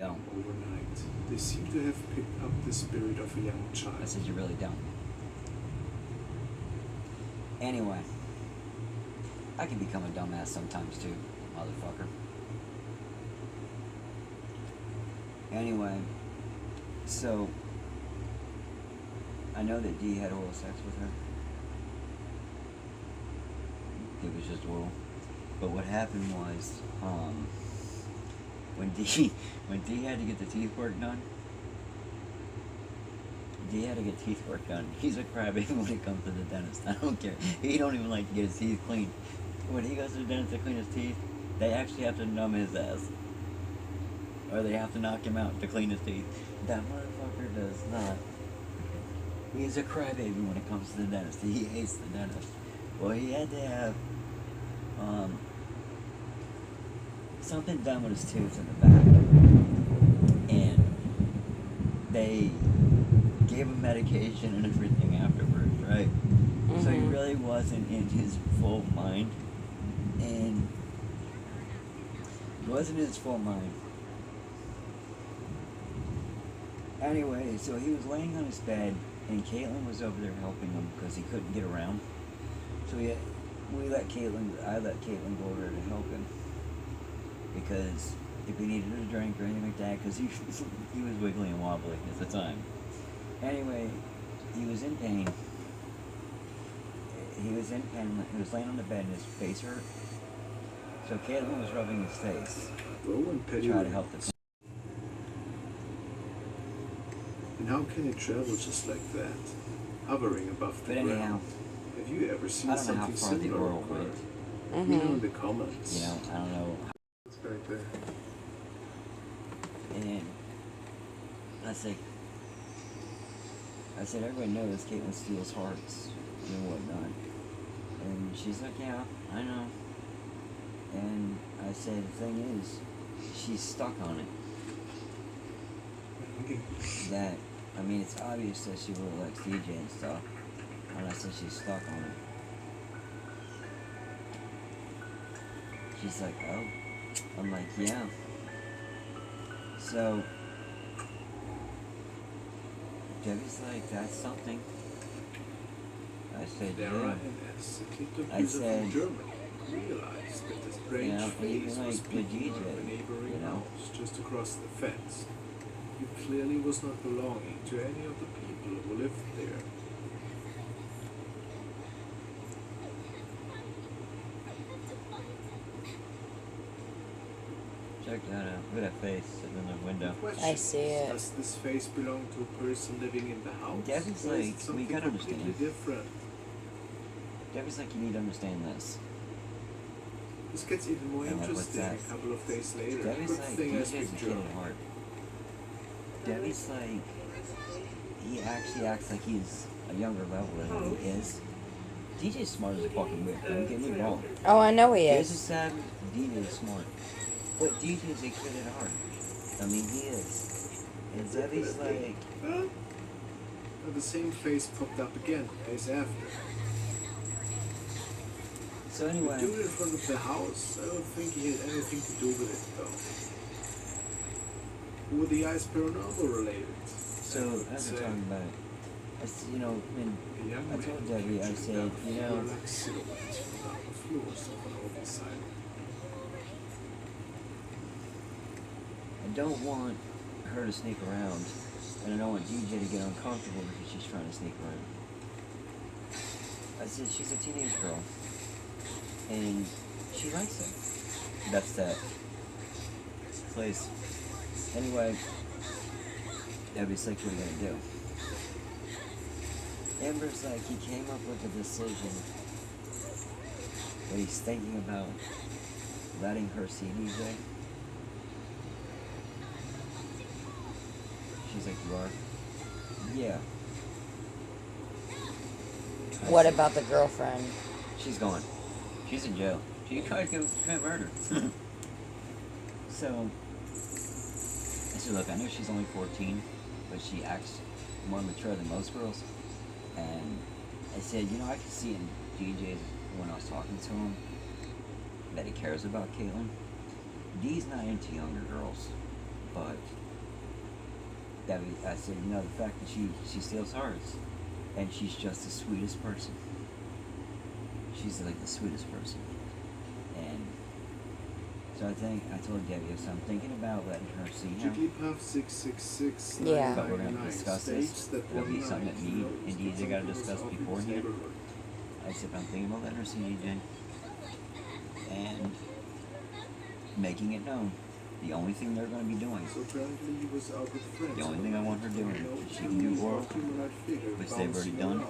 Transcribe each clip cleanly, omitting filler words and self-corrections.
Don't. overnight. They seem to have picked up the spirit of a young child. I said you really don't. Anyway, I can become a dumbass sometimes too, motherfucker. Anyway, so I know that Dee had oral sex with her. It was just oral. But what happened was, when Dee had to get the teeth work done, Dee had to get teeth work done. He's a crybaby when it comes to the dentist. I don't care. He don't even like to get his teeth cleaned. When he goes to the dentist to clean his teeth, they actually have to numb his ass. Or they have to knock him out to clean his teeth. That motherfucker does not. He's a crybaby when it comes to the dentist. He hates the dentist. Well, he had to have something done with his tooth in the back. And they gave him medication and everything afterwards, right? So he really wasn't in his full mind. And he wasn't in his full mind. Anyway, so he was laying on his bed, and Caitlin was over there helping him because he couldn't get around. So I let Caitlin go over there to help him because if he needed a drink or anything like that, because he was wiggly and wobbly at the time. Anyway, he was in pain. He was laying on the bed, and his face hurt. So Caitlin was rubbing his face to try to help the pain. And how can it travel just like that, hovering above the ground? Have you ever seen something similar occur? Let me know in the comments. You know, I don't know. It's right there. And I said, everybody knows Caitlin steals hearts and whatnot. And she's like, yeah, I know. And I said, the thing is, she's stuck on it. That, I mean, it's obvious that she really likes DJ and stuff. And I said she's stuck on it. She's like, oh. I'm like, yeah. So, Debbie's like, that's something. I said, yeah. I said, realized that the strange face was peeking from a neighboring house just across the fence. It clearly was not belonging to any of the people who lived there. Check that out. Look at that face sitting in the window. I see it. Does this face belong to a person living in the house? Debbie's or is like, it something we gotta understand. completely different? Debbie's like, you need to understand this. This gets even more And what's interesting that? a couple of days later. Debbie's Good like, thing I DJ's a speak kid German. at heart. Debbie's like, he actually acts like he's a younger level than he is. DJ's smart as a fucking whip, don't get me wrong. Oh, I know he Here's a is. sad, DJ is smart. But DJ's a kid at heart. I mean, he is. And Debbie's like, Huh? And the same face popped up again, days after. so The anyway, dude in front of the house, I don't think he had anything to do with it, though. Were the eyes paranormal related? so as we're talking about it, I said, you know, when A young I man told Debbie, I came said, down you know, like silhouettes from the floors of an old asylum. I don't want her to sneak around, and I don't want DJ to get uncomfortable because she's trying to sneak around. I said, she's a teenage girl, and she likes it. That's that place. Anyway, Debbie's like, what are you gonna do? Amber's like, he came up with a decision that he's thinking about letting her see DJ. She's like, you are? Yeah. What about the girlfriend? She's gone. She's in jail. She tried to commit murder. So, I said, look, I know she's only 14, but she acts more mature than most girls. And I said, you know, I can see in DJ's, when I was talking to him, that he cares about Caitlin. Dee's not into younger girls, but Debbie, I said, you know, the fact that she steals hearts, and she's just the sweetest person. She's like the sweetest person, and so I told Debbie, so I'm thinking about letting her see him. Jigglypuff 666 Yeah. But we're gonna discuss this. It'll be something that me and DJ gotta discuss beforehand. I said, I'm thinking about letting her see DJ, and making it known. The only thing they're going to be doing, So apparently he was out with friends. the only thing I want her doing, is she can do oral, which they've already done.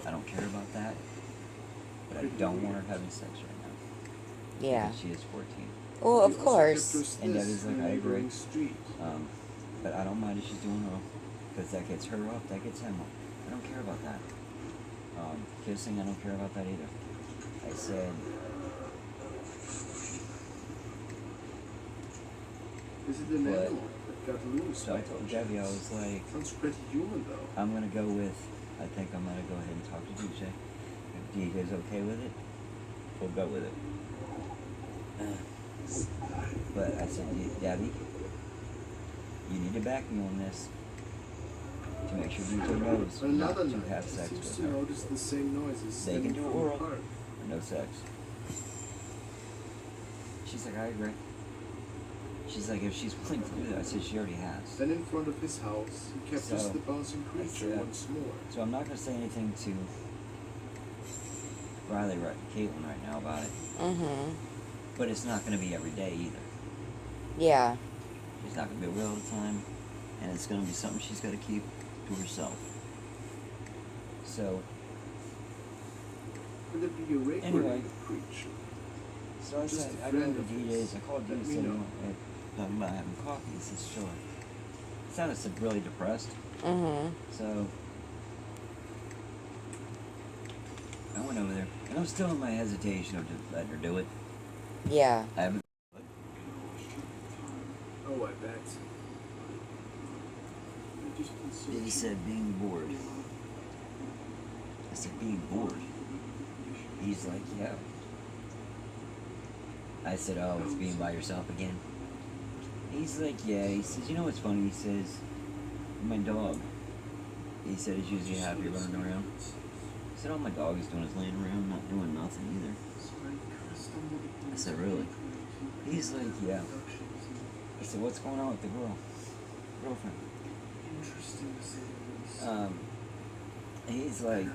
I don't care about that, but I don't want her having sex right now. Yeah. Because she is 14. Well, of course. And Debbie's like, I agree. But I don't mind if she's doing oral, because that gets her off, that gets him off. I don't care about that. Kissing, I don't care about that either. I said, Is it an But- animal that got loose? so I told Debbie, I was like, Sounds pretty human though. I'm gonna go with, I think I'm gonna go ahead and talk to DJ. If DJ's okay with it, we'll go with it. But I said, Debbie, you need to back me on this to make sure DJ knows On not another to night, have he sex seems with to her. notice the same noises They can stemming do from the oral. park. No sex. She's like, I agree. She's like, if she's willing to do that, I said she already has. Then in front of his house, he captures So, the bouncing creature said- once more. So I'm not gonna say anything to Riley, Caitlin right now about it. Mm-hmm. But it's not gonna be every day either. Yeah. She's not gonna be aware all the time, and it's gonna be something she's gotta keep to herself. So, Could it be a regular Anyway. creature? so I Just said, a I go friend to of DJ's, his. I called Let DJ, me said, know. talking about having coffee. He says, sure. Sounded really depressed, Mm-hmm. so I went over there, and I'm still in my hesitation of just letting her do it. Yeah. I haven't. Oh, I bet. He said being bored. I said being bored. He's like, yeah. I said, oh, it's being by yourself again. He's like, yeah. He says, you know what's funny? He says, my dog. He said he's usually happy running around. I said, all my dog is doing is laying around, not doing nothing either. I said, really? He's like, yeah. I said, what's going on with the girlfriend? He's like,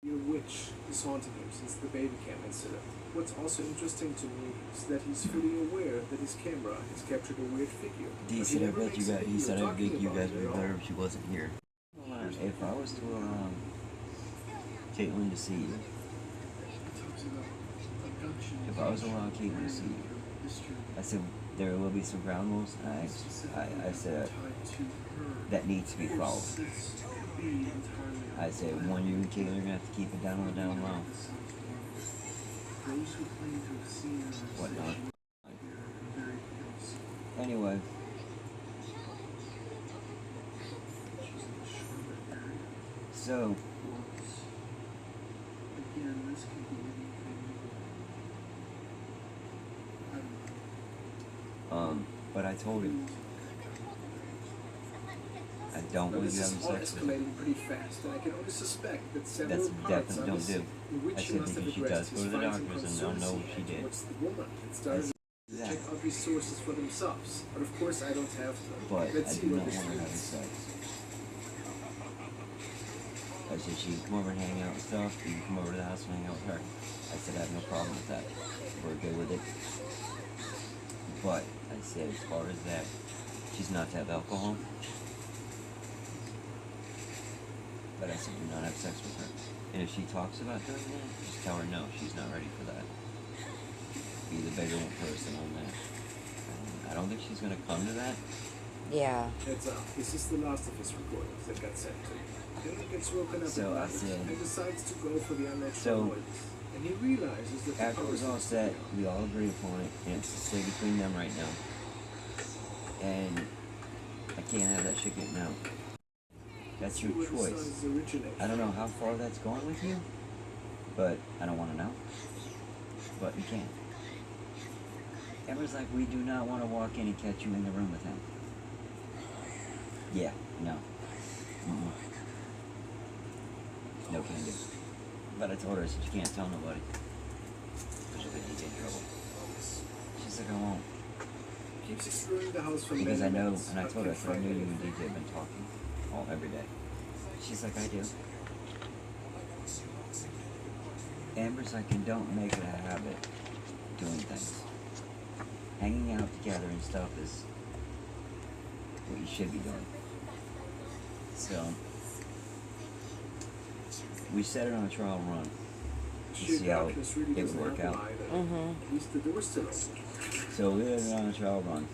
Your witch is haunting him since the baby cam incident. What's also interesting to me is that he's fully aware that his camera has captured a weird figure. he but said, I never bet you makes a guys, he video said, I talking think you about guys it would be at all. better if she wasn't here. If I was to allow Caitlin to see you, if I was allowing Caitlin to see you, I said, there will be some ground rules, and I said, that needs to be followed. I said, one, you and Caitlin are going to have to keep it down on the down low. Whatnot. Anyway. So, but I told him, I don't But want you this having is all sex with her. escalating pretty fast, and I can only suspect that several That's parts definitely are don't missing, do. in which I he said must have because she addressed does go his to the finds and doctors and they'll know what concerns she he had did. towards the woman and started to check Exactly. out resources for themselves. But of course, I don't have them. But Let's I see do what not this want her having means. sex. I said she can come over and hang out and stuff. You can come over to the house and hang out with her. I said I have no problem with that. We're good with it. But I said as far as that, she's not to have alcohol. But I said do not have sex with her. And if she talks about doing that, just tell her no, she's not ready for that. Be the bigger person on that. I don't think she's gonna come to that. Yeah. Heads up, this is the last of his recordings that got sent to him. Then he gets woken up So at I night said- and decides to go for the unnatural So, noises. And he realizes that the After it was all powers set, we all agreed upon it, and it's to stay between them right now. And I can't have that shit getting out. That's your choice. I don't know how far that's going with you, but I don't want to know. But you can't. Amber's like, we do not want to walk in and catch you in the room with him. Yeah, no. Mm-mm. No can do. But I told her, I said, you can't tell nobody. Because you'll get DJ in trouble. She's like, I won't. Keeps exploring the house for Because I many know, minutes, and I but told her, I can't said, I find knew you and anything. DJ have been talking every day. She's like, I do. Amber's like, and don't make it a habit doing things. Hanging out together and stuff is what you should be doing. So, we set it on a trial run to Sheer see how darkness really it would doesn't work help out. either. Mm-hmm. At least the door's still open. So we let it on a trial run.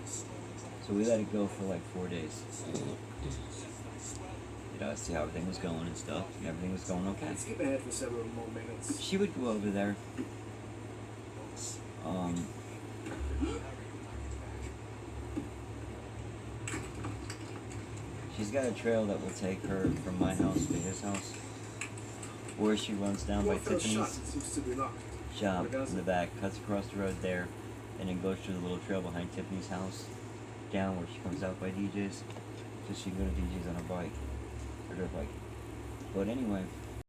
So we let it go for like 4 days. You know, see how everything was going and stuff. And everything was going okay. Let's skip ahead for several more minutes. She would go over there. She's got a trail that will take her from my house to his house. Or she runs down by Door feels shut. Tiffany's Seems to be locked. shop Where does in the it? back, cuts across the road there, and then goes through the little trail behind Tiffany's house, down where she comes out by DJ's, so she can go to DJ's on her bike, or dirt bike. But anyway,